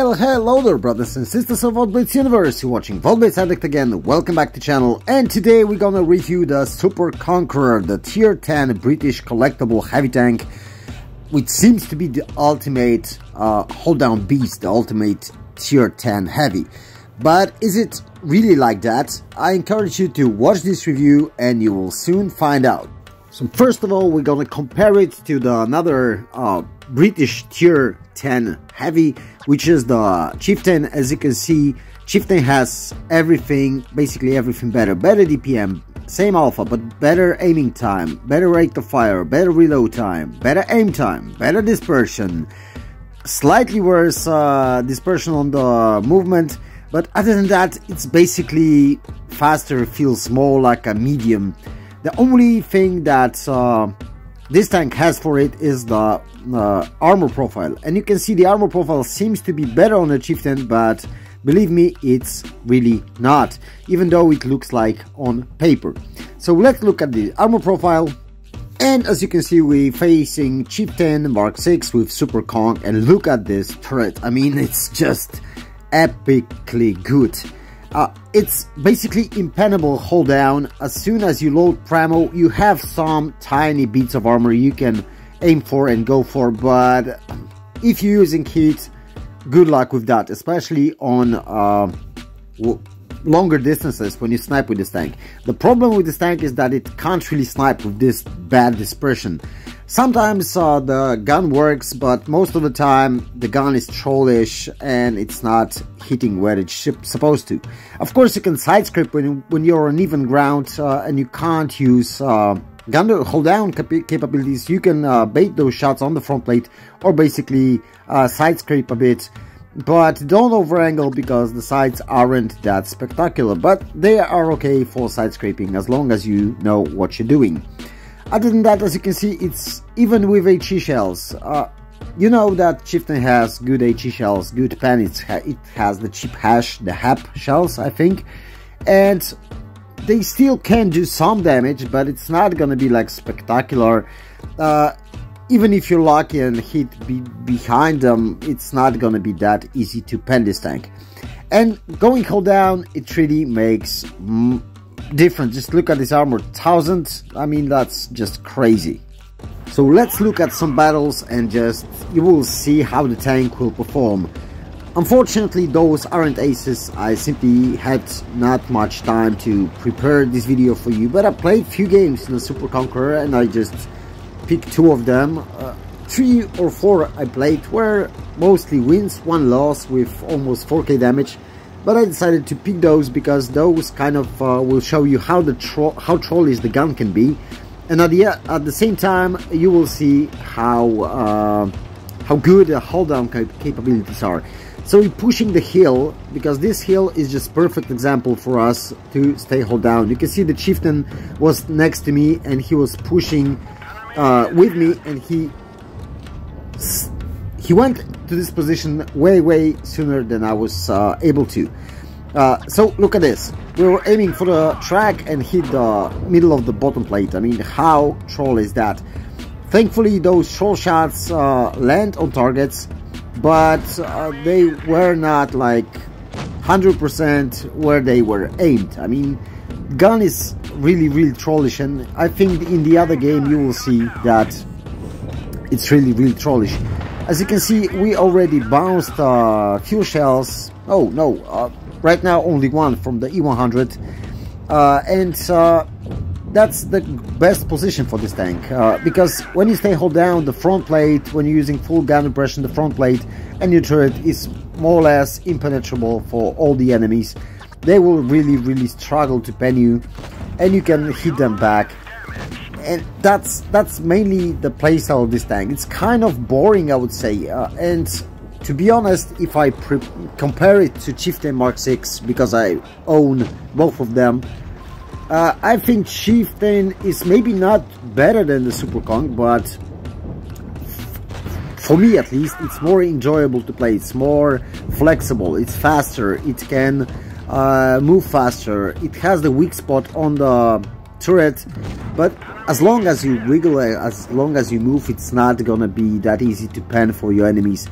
Well, hello there brothers and sisters of WoT Blitz universe, you're watching WoT Blitz Addict again, welcome back to channel, and today we're gonna review the Super Conqueror, the tier 10 British collectible heavy tank, which seems to be the ultimate hold down beast, the ultimate tier 10 heavy. But is it really like that? I encourage you to watch this review and you will soon find out. So first of all, we're gonna compare it to another British tier 10 heavy, which is the Chieftain. As you can see, Chieftain has everything, basically everything better. Better DPM, same alpha, but better aiming time, better rate of fire, better reload time, better aim time, better dispersion, slightly worse dispersion on the movement, but other than that, it's basically faster, feels more like a medium. The only thing that this tank has for it is the armor profile, and you can see the armor profile seems to be better on the Chieftain, but believe me, it's really not, even though it looks like on paper. So let's look at the armor profile, and as you can see, we're facing Chieftain Mark 6 with Super Conk, and look at this turret. I mean, it's just epically good. It's basically impenetrable hold down. As soon as you load Pramo, you have some tiny bits of armor you can aim for and go for, but if you're using heat, good luck with that, especially on longer distances when you snipe with this tank. The problem with this tank is that it can't really snipe with this bad dispersion. Sometimes the gun works, but most of the time the gun is trollish and it's not hitting where it's supposed to. Of course, you can side script when you're on even ground and you can't use gun hold down capabilities. You can bait those shots on the front plate or basically side scrape a bit, but don't over angle because the sides aren't that spectacular, but they are okay for side scraping as long as you know what you're doing. Other than that, as you can see, it's even with HE shells. You know that Chieftain has good HE shells, good pen, it has the cheap hash, the HAP shells, I think, and they still can do some damage, but it's not gonna be like spectacular. Even if you're lucky and hit behind them, it's not gonna be that easy to pen this tank. And going hold down, it really makes different. Just look at this armor, 1000. I mean, that's just crazy. So let's look at some battles and you will see how the tank will perform. Unfortunately, those aren't aces. I simply had not much time to prepare this video for you, but I played few games in the Super Conqueror and I just picked 2 of them. 3 or 4 I played were mostly wins, 1 loss with almost 4k damage. But I decided to pick those because those kind of will show you how trollish the gun can be, and at the same time you will see how good the hold down capabilities are. So we're pushing the hill because this hill is just perfect example for us to stay hold down. You can see the Chieftain was next to me and he was pushing with me, and he went to this position way sooner than I was able to. So look at this. We were aiming for the track and hit the middle of the bottom plate. I mean, how troll is that? Thankfully, those troll shots land on targets, but they were not like 100% where they were aimed. I mean, gun is really trollish, and I think in the other game you will see that it's really trollish. As you can see, we already bounced few shells. Oh no, right now only 1 from the E100, and that's the best position for this tank, because when you stay hold down the front plate, when you're using full gun impression, the front plate and your turret is more or less impenetrable for all the enemies. They will really struggle to pen you, and you can hit them back. And that's mainly the playstyle of this tank. It's kind of boring, I would say, and to be honest, if I compare it to Chieftain Mark 6, because I own both of them, I think Chieftain is maybe not better than the Super Conk, but for me at least, it's more enjoyable to play. It's more flexible, it's faster, it can move faster, it has the weak spot on the turret, but as long as you wiggle, as long as you move, it's not gonna be that easy to pen for your enemies.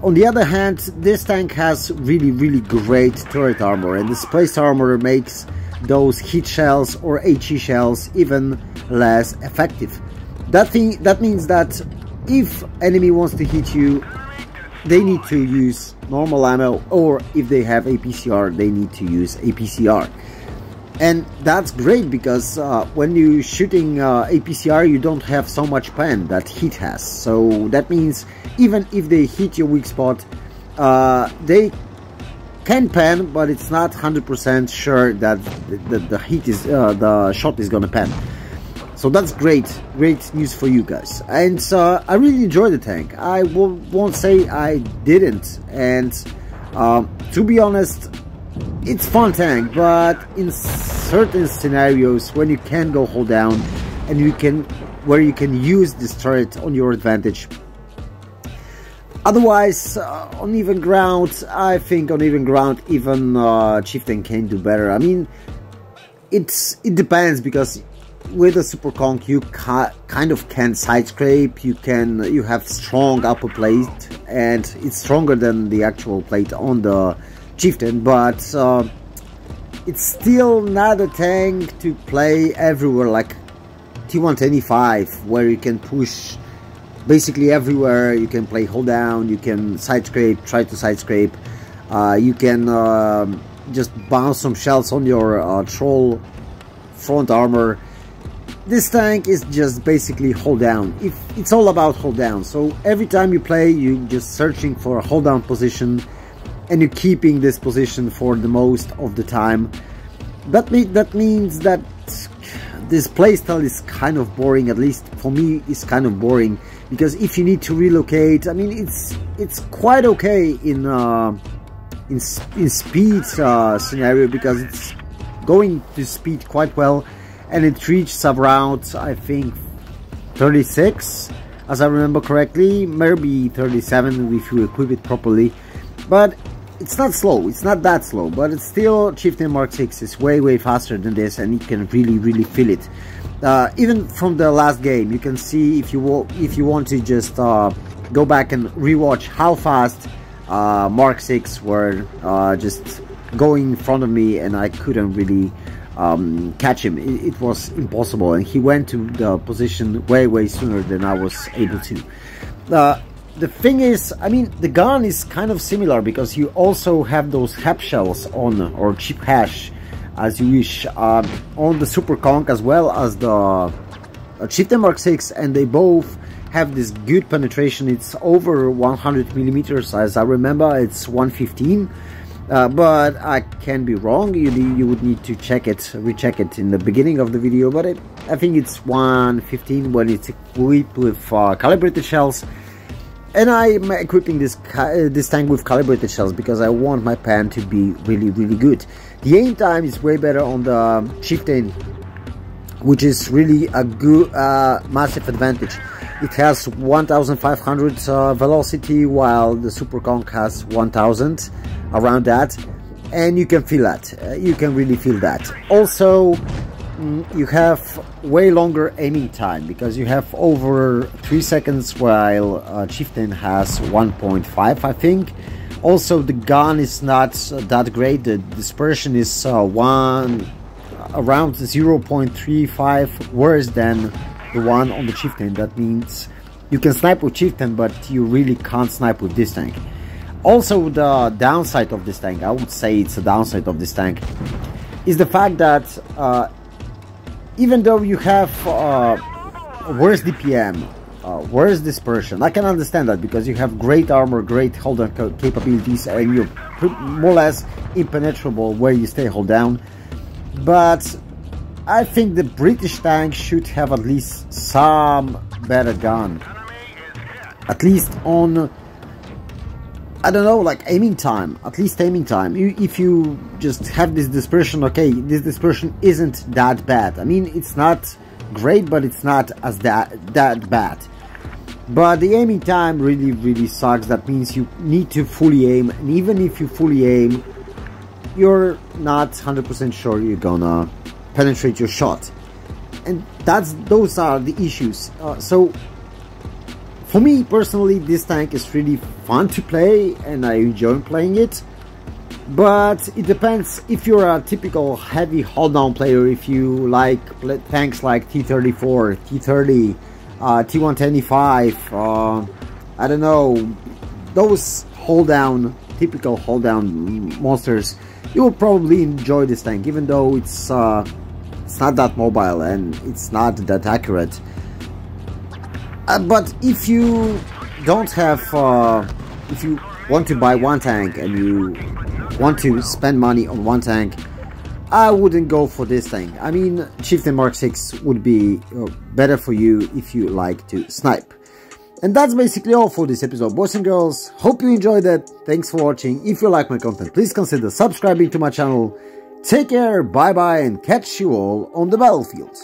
On the other hand, this tank has really great turret armor, and this place armor makes those hit shells or HE shells even less effective. That means that if enemy wants to hit you, they need to use normal ammo, or if they have APCR, they need to use APCR. And that's great because when you're shooting APCR, you don't have so much pen that hit has. So that means even if they hit your weak spot, they can pen, but it's not 100% sure that the shot is gonna pen. So that's great news for you guys. And I really enjoy the tank. I won't say I didn't. And to be honest, it's fun tank, but in certain scenarios when you can go hold down and where you can use this turret on your advantage. Otherwise, on even ground, I think on even ground even Chieftain can do better. I mean, it depends, because with a super conk you kind of can side scrape. You have strong upper plate, and it's stronger than the actual plate on the Chieftain, but it's still not a tank to play everywhere like T125, where you can push basically everywhere. You can play hold down, you can side scrape, try to side scrape, you can just bounce some shells on your troll front armor. This tank is just basically hold down. It's all about hold down. So every time you play, you're just searching for a hold down position, and you're keeping this position for the most of the time. That means that this playstyle is kind of boring. At least for me, it's kind of boring, because if you need to relocate, I mean, it's quite okay in speed scenario, because it's going to speed quite well, and it reaches around, I think, 36, as I remember correctly, maybe 37 if you equip it properly. But it's not slow, it's not that slow, but it's still, Chieftain Mark 6 is way faster than this, and you can really feel it. Even from the last game, you can see, if you want to just go back and rewatch how fast Mark 6 were just going in front of me, and I couldn't really catch him. It was impossible, and he went to the position way sooner than I was able to. The thing is, I mean, the gun is kind of similar, because you also have those HAP shells on, or cheap hash, as you wish, on the Super Conk as well as the Chieftain Mark 6, and they both have this good penetration. It's over 100 millimeters, as I remember. It's 115, but I can be wrong. You would need to recheck it in the beginning of the video, but I think it's 115 when it's equipped with calibrated shells. And I'm equipping this tank with calibrated shells because I want my pan to be really good. The aim time is way better on the Chieftain, which is really a good massive advantage. It has 1500 velocity, while the Super Conk has 1000, around that, and you can feel that. You can really feel that. Also, you have way longer aiming time, because you have over 3 seconds, while Chieftain has 1.5, I think. Also, the gun is not that great. The dispersion is around 0.35 worse than the one on the Chieftain. That means you can snipe with Chieftain, but you really can't snipe with this tank. Also, the downside of this tank, I would say it's a downside of this tank, is the fact that even though you have worse DPM, worse dispersion, I can understand that, because you have great armor, great hold down capabilities, and you're more or less impenetrable where you stay hold down. But I think the British tank should have at least some better gun, at least on, I don't know, like aiming time, at least aiming time. If you just have this dispersion, okay, this dispersion isn't that bad. I mean, it's not great, but it's not as that bad. But the aiming time really sucks. That means you need to fully aim, and even if you fully aim, you're not 100% sure you're gonna penetrate your shot. And those are the issues. So For me personally, this tank is really fun to play and I enjoy playing it. But it depends if you're a typical heavy hold down player, if you like tanks like T-34, T-30, T-125, I don't know, those typical hold down monsters, you will probably enjoy this tank, even though it's not that mobile and it's not that accurate. But if you don't have, if you want to buy one tank and you want to spend money on one tank, I wouldn't go for this tank. I mean, Chieftain Mark 6 would be better for you if you like to snipe. And that's basically all for this episode, boys and girls. Hope you enjoyed it. Thanks for watching. If you like my content, please consider subscribing to my channel. Take care, bye bye, and catch you all on the battlefield.